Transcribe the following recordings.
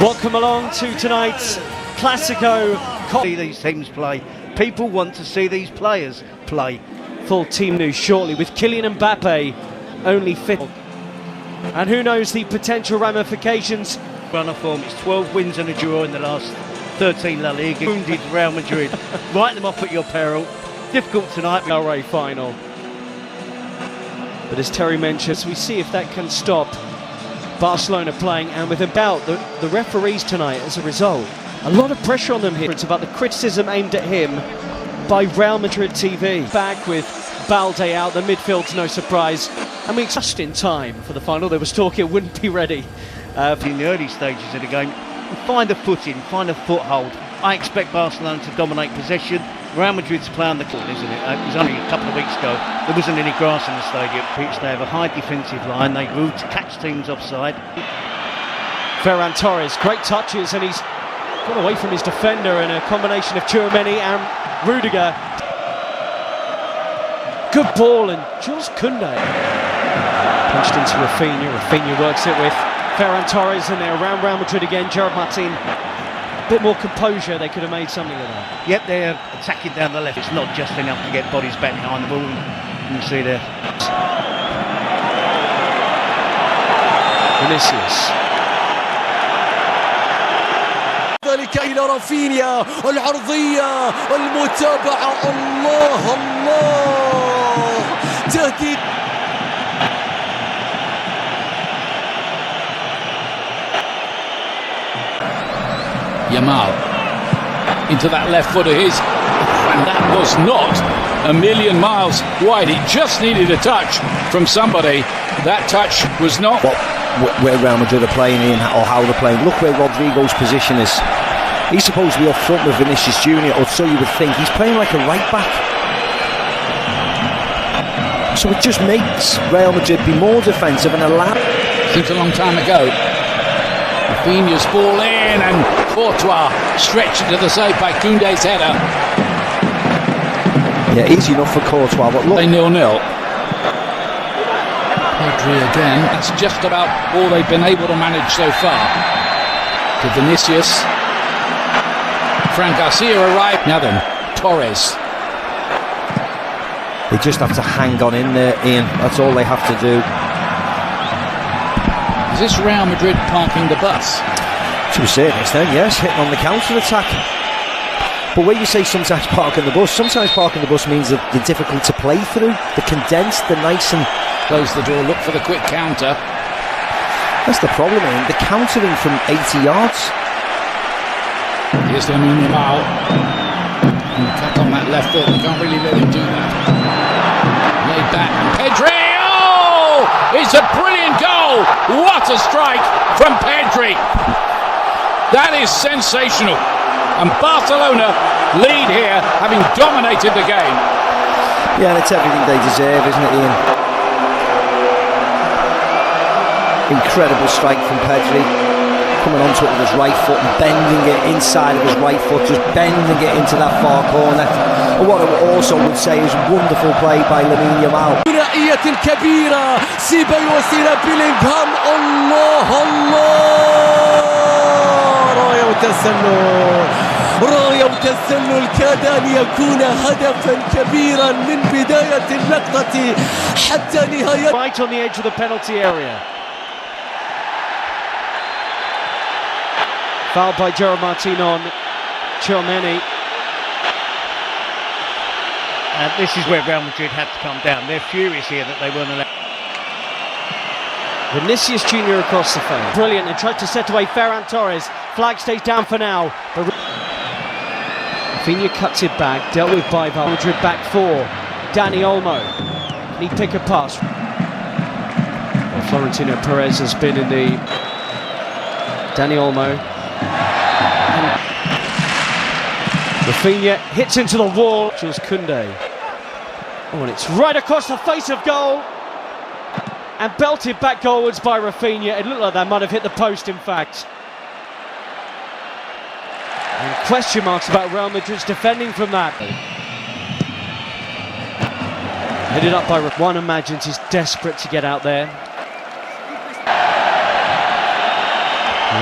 Welcome along to tonight's Classico. See these teams play. People want to see these players play. Full team news shortly with Kylian Mbappe only fit. And who knows the potential ramifications. Run of form, it's 12 wins and a draw in the last 13 La Liga. Wounded Real Madrid. Write them off at your peril. Difficult tonight. Copa del Rey final. But as Terry mentioned, we see if that can stop Barcelona playing, and with about the referees tonight as a result. A lot of pressure on them here. It's about the criticism aimed at him by Real Madrid TV. Back with Balde out, the midfield's no surprise. And we just in time for the final. There was talk it wouldn't be ready. In the early stages of the game, find a footing, find a foothold. I expect Barcelona to dominate possession. Real Madrid's play on the court, isn't it? It was only a couple of weeks ago. There wasn't any grass in the stadium. They have a high defensive line. They will catch teams offside. Ferran Torres, great touches, and he's got away from his defender in a combination of Tchouaméni and Rudiger. Good ball, and Jules Koundé punched into Rafinha. Rafinha works it with Ferran Torres, and they're around Real Madrid again. Gerard Martin. A bit more composure, they could have made something of that. Yep, they're attacking down the left. It's not just enough to get bodies back behind the ball. You can see there. Vinicius. ذلك إلى رافينيا العرضية المتابعة. الله الله تهديد. Yamal into that left foot of his, and that was not a million miles wide. It just needed a touch from somebody. That touch was not where Real Madrid are playing in, or how they're playing. Look where Rodrigo's position is. He's supposed to be up front with Vinicius Junior, or so you would think. He's playing like a right back, so it just makes Real Madrid be more defensive and allow. Seems a long time ago. Rafinha's ball in, and Courtois stretched into the save by Koundé's header. Yeah, easy enough for Courtois, but look. 0-0. Pedri again. That's just about all they've been able to manage so far. To Vinicius. Fran Garcia arrived. Now then, Torres. They just have to hang on in there, Ian. That's all they have to do. Is this Real Madrid parking the bus? To a certain extent, yes, hitting on the counter-attack. But when you say sometimes parking the bus, sometimes parking the bus means that they're difficult to play through. They're condensed, they're nice and... Close the door, look for the quick counter. That's the problem, Ian. They're countering from 80 yards. Here's Lamine Yamal. Cut on that left foot, they can't really let him do that. Laid back, Pedri! Oh! It's a brilliant goal! What a strike from Pedri! That is sensational. And Barcelona lead here, having dominated the game. Yeah, and it's everything they deserve, isn't it, Ian? Incredible strike from Pedri. Coming onto it with his right foot and bending it inside of his right foot, just bending it into that far corner. And what I also would say is wonderful play by Lamine Yamal. ثنائية كبيرة، سيبايوس إلى بيلينغهام. الله الله، راية وتسلل، راية وتسلل كاد أن يكون هدفا كبيرا من بداية اللقطة حتى نهاية. Right on the edge of the penalty area. Fouled by Gerard Martin on Tchouaméni. And this is where Real Madrid had to come down. They're furious here that they weren't allowed. Vinicius Junior across the field. Brilliant, and tried to set away Ferran Torres. Flag stays down for now. But Rafinha cuts it back, dealt with by Madrid back four. Dani Olmo. Can he pick a pass? Well, Florentino Perez has been in the... Dani Olmo. And Rafinha hits into the wall. Jules Koundé. Oh, and it's right across the face of goal. And belted back goalwards by Rafinha. It looked like that might have hit the post, in fact. And question marks about Real Madrid's defending from that. Headed up by one imagines he's desperate to get out there.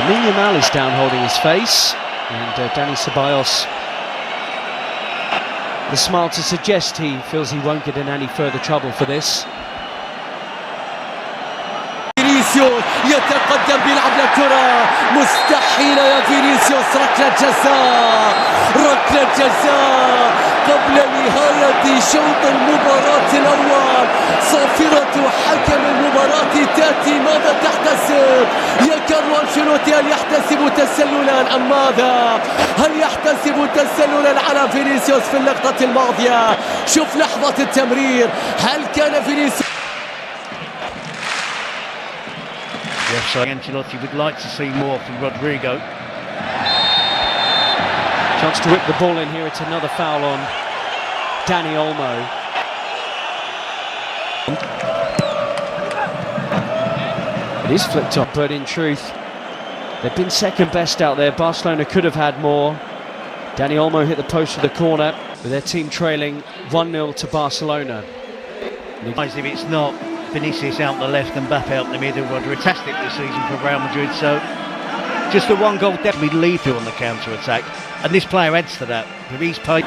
Yamal is down holding his face, and Dani Ceballos, the smile to suggest he feels he won't get in any further trouble for this. يتقدم بيلعب لكرة مستحيلة يا فينيسيوس. ركلة جزاء قبل نهاية شوط المباراة الأول. صافرة حكم المباراة تأتي. ماذا تحتسب يا كارلو أنشيلوتي؟ هل يحتسب تسللا أم ماذا؟ هل يحتسب تسللا على فينيسيوس في اللقطة الماضية؟ شوف لحظة التمرير، هل كان فينيسيوس؟ Yes, so Ancelotti would like to see more from Rodrigo. Chance to whip the ball in here. It's another foul on Dani Olmo. It is flicked up, but in truth, they've been second best out there. Barcelona could have had more. Dani Olmo hit the post for the corner, with their team trailing 1-0 to Barcelona. If it's not Vinicius out the left and Mbappe out the middle, Rodrigo fantastic this season for Real Madrid, so just the one goal definitely lethal on the counter-attack, and this player adds to that. If he's paid,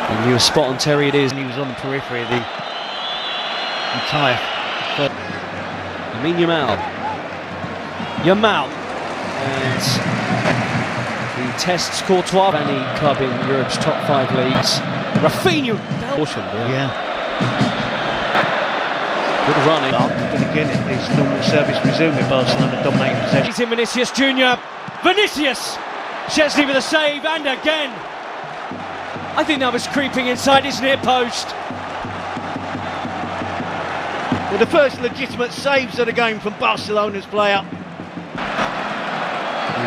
and you were spot on, Terry, it is. And he was on the periphery of the entire Yamal, and he tests Courtois, any club in Europe's top 5 leagues. Rafinha, yeah. Good running. But again, it's normal service resumed with Barcelona dominating possession. He's in Vinicius Jr. Vinicius! Chesney with a save, and again! I think that was creeping inside his near post. Well, the first legitimate saves of the game from Barcelona's player.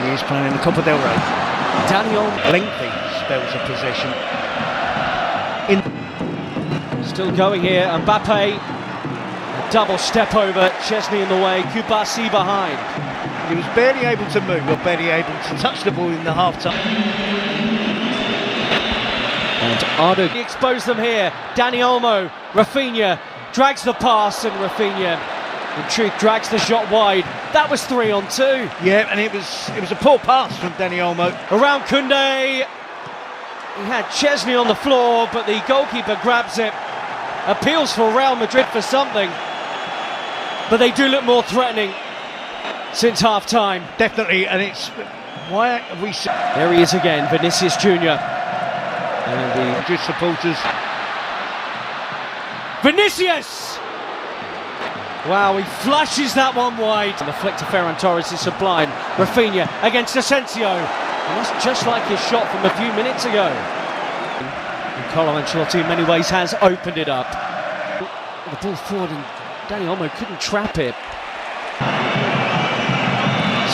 He is playing in the Copa del Rey. Daniel. Lengthy spells of possession. Still going here, Mbappe. A double step over, Chesney in the way, Kubasi behind. He was barely able to move, or barely able to touch the ball in the half-time. And Ardo. He exposed them here. Dani Olmo, Rafinha drags the pass, and Rafinha, in truth, drags the shot wide. That was 3 on 2. Yeah, and it was a poor pass from Dani Olmo. Around Koundé. He had Chesney on the floor, but the goalkeeper grabs it. Appeals for Real Madrid for something, but they do look more threatening since half-time. Definitely, and it's... Why have we... There he is again, Vinicius Jr. And the Madrid supporters. Vinicius! Wow, he flashes that one wide. And the flick to Ferran Torres is sublime. Rafinha against Asensio. And that's just like his shot from a few minutes ago. And Carlo Ancelotti in many ways has opened it up. The ball forward, and Dani Olmo couldn't trap it.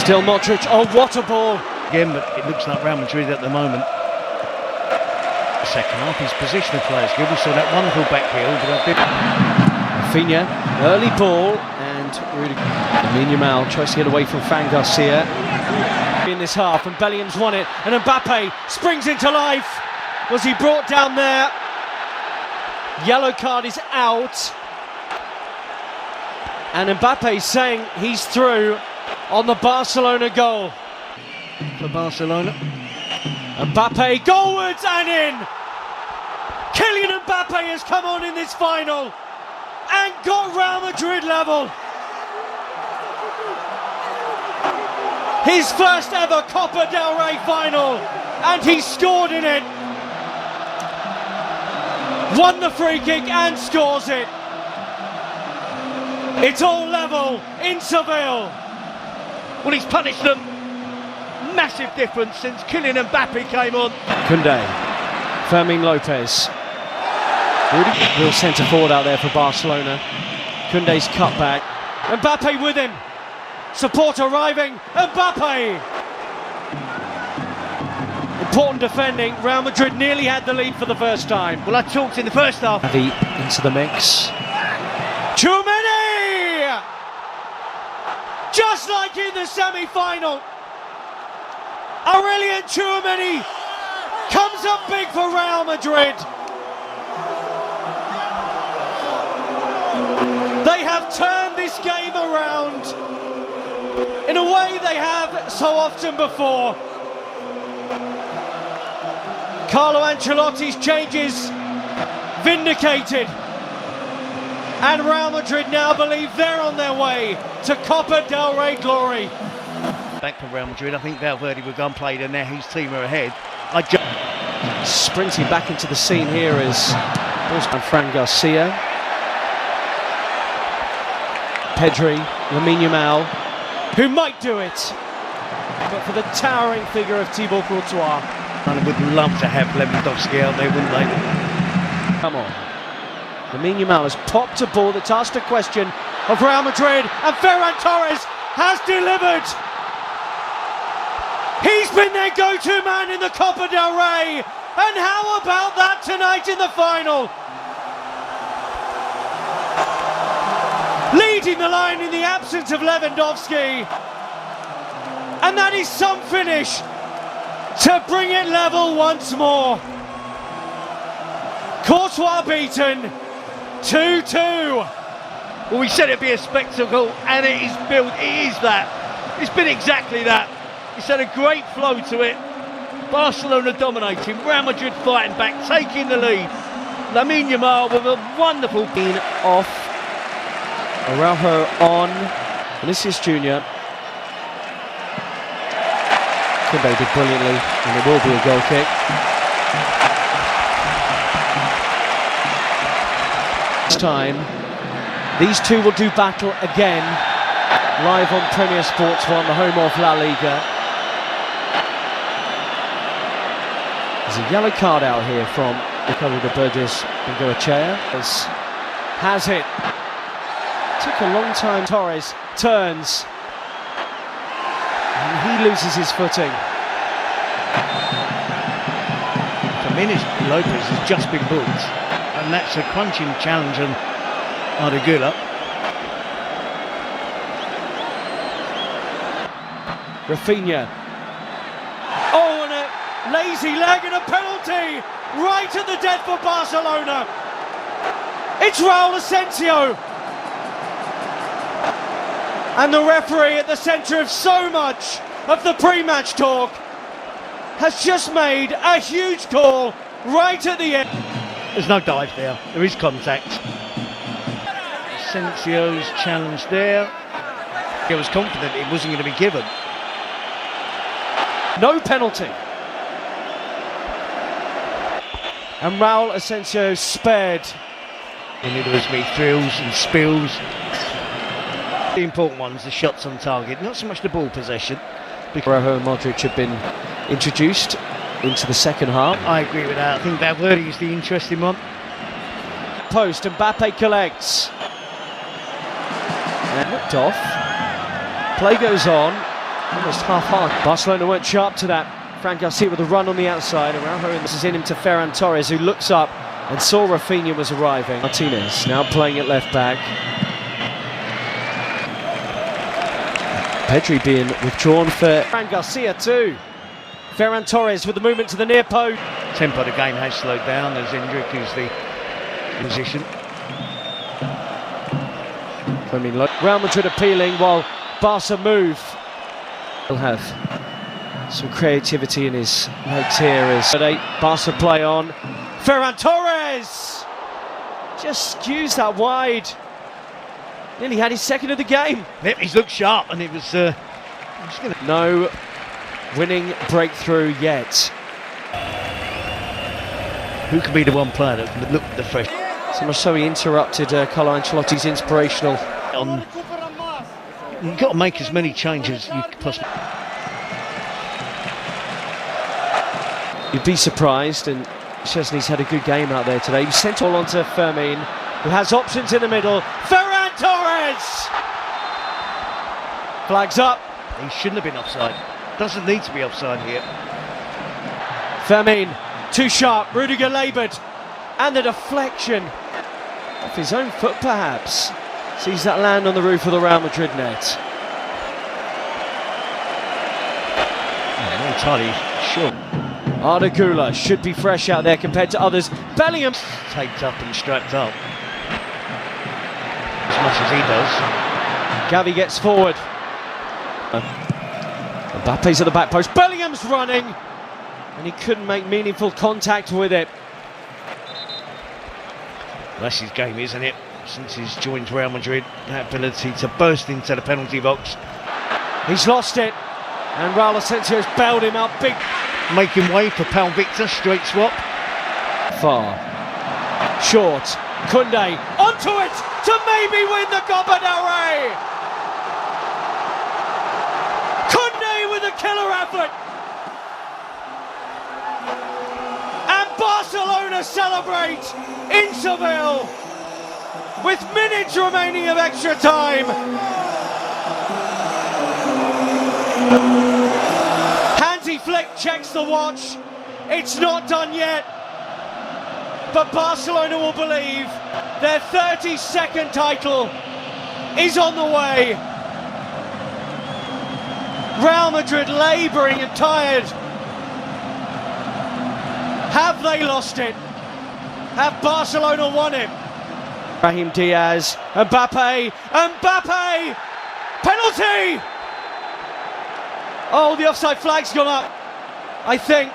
Still Modric. Oh, what a ball! Again, but it looks like Real Madrid at the moment. The second half, his positional players good. We saw that wonderful back heel, but a bit. Rafinha, early ball, and Yamal tries to get away from Fran Garcia in this half, and Bellingham's won it, and Mbappe springs into life. Was he brought down there? Yellow card is out, and Mbappe saying he's through on the Barcelona goal. For Barcelona, Mbappe goalwards and in. Kylian Mbappe has come on in this final and got Real Madrid level. His first ever Copa del Rey final, and he scored in it. Won the free kick and scores it. It's all level in Seville. well, he's punished them. Massive difference since Kylian Mbappe came on. Koundé, Fermin Lopez. Real centre forward out there for Barcelona. Koundé's cut back. Mbappe with him. Support arriving. Mbappe! Important defending. Real Madrid nearly had the lead for the first time. Well, I talked in the first half. Xavi into the mix. Too many! Just like in the semi-final. Aurelien Tchouameni comes up big for Real Madrid. They have turned this game around in a way they have so often before. Carlo Ancelotti's changes vindicated, and Real Madrid now believe they're on their way to Copa del Rey glory. Back for Real Madrid, I think Valverde were gun played and now his team are ahead. Sprinting back into the scene here is Fran Garcia, Pedri, Lamine Yamal, who might do it, but for the towering figure of Thibaut Courtois. And would love to have Lewandowski out there, wouldn't they? Come on. Lamine Yamal has popped a ball that's asked a question of Real Madrid, and Ferran Torres has delivered. He's been their go-to man in the Copa del Rey, and how about that tonight in the final? Leading the line in the absence of Lewandowski, and that is some finish to bring it level once more. Courtois beaten, 2-2. Well, we said it'd be a spectacle, and it is built. It is that. It's been exactly that. It's had a great flow to it. Barcelona dominating, Real Madrid fighting back, taking the lead. Lamine Yamal with a wonderful being off. Araujo on. Vinicius Jr. Koundé did brilliantly, and it will be a goal kick. This time, these two will do battle again, live on Premier Sports 1, the home of La Liga. There's a yellow card out here from Ricardo de Burgos Bengoechea. Has it. Took a long time. Torres turns, and he loses his footing. Jimenez Lopez has just been booked, and that's a crunching challenge on Ardegula. Rafinha. Oh, and a lazy leg and a penalty right at the death for Barcelona. It's Raul Asensio. And the referee at the centre of so much of the pre-match talk has just made a huge call right at the end. There's no dive there, there is contact. Asensio's challenge there. He was confident it wasn't going to be given. No penalty. And Raul Asensio spared. And there was be thrills and spills. The important ones, the shots on target, not so much the ball possession. Araujo and Modric have been introduced into the second half. I agree with that. I think Valverde is the interesting one. Post, Mbappe collects. And looked off. Play goes on. Almost half-hearted. Barcelona weren't sharp to that. Fran Garcia with a run on the outside. Araujo, and this is in him to Ferran Torres, who looks up and saw Rafinha was arriving. Martinez now playing at left back. Pedri being withdrawn for Fran Garcia too. Ferran Torres with the movement to the near post. Tempo of the game has slowed down as Endrick is the position. I mean, look, Real Madrid appealing while Barca move. He'll have some creativity in his legs here as Barca play on. Ferran Torres just skews that wide. Nearly had his second of the game. Yep, he's looked sharp, and it was no winning breakthrough yet. Who can be the one player that can look the fresh? So much so he interrupted Carlo Ancelotti's inspirational. You've got to make as many changes as you possibly. You'd be surprised, and Szczesny's had a good game out there today. He sent all on to Fermin, who has options in the middle. Ferran Torres! Flags up. He shouldn't have been offside. Doesn't need to be offside here. Fermin, too sharp. Rudiger laboured. And the deflection off his own foot, perhaps. Sees that land on the roof of the Real Madrid net. entirely sure. Arda Güler should be fresh out there compared to others. Bellingham Taped up and strapped up. As much as he does. Gavi gets forward. Mbappe's at the back post. Bellingham's running, and he couldn't make meaningful contact with it. That's his game, isn't it? Since he's joined Real Madrid, that ability to burst into the penalty box. He's lost it, and Raul Asensio's bailed him out big. Making way for Pal Victor, straight swap. Far. Short. Koundé onto it to maybe win the Copa del Rey. Koundé with a killer effort. And Barcelona celebrate in Seville with minutes remaining of extra time. Hansi Flick checks the watch. It's not done yet. But Barcelona will believe their 32nd title is on the way. Real Madrid labouring and tired. Have they lost it? Have Barcelona won it? Brahim Diaz, Mbappe, penalty! Oh, the offside flag's gone up, I think.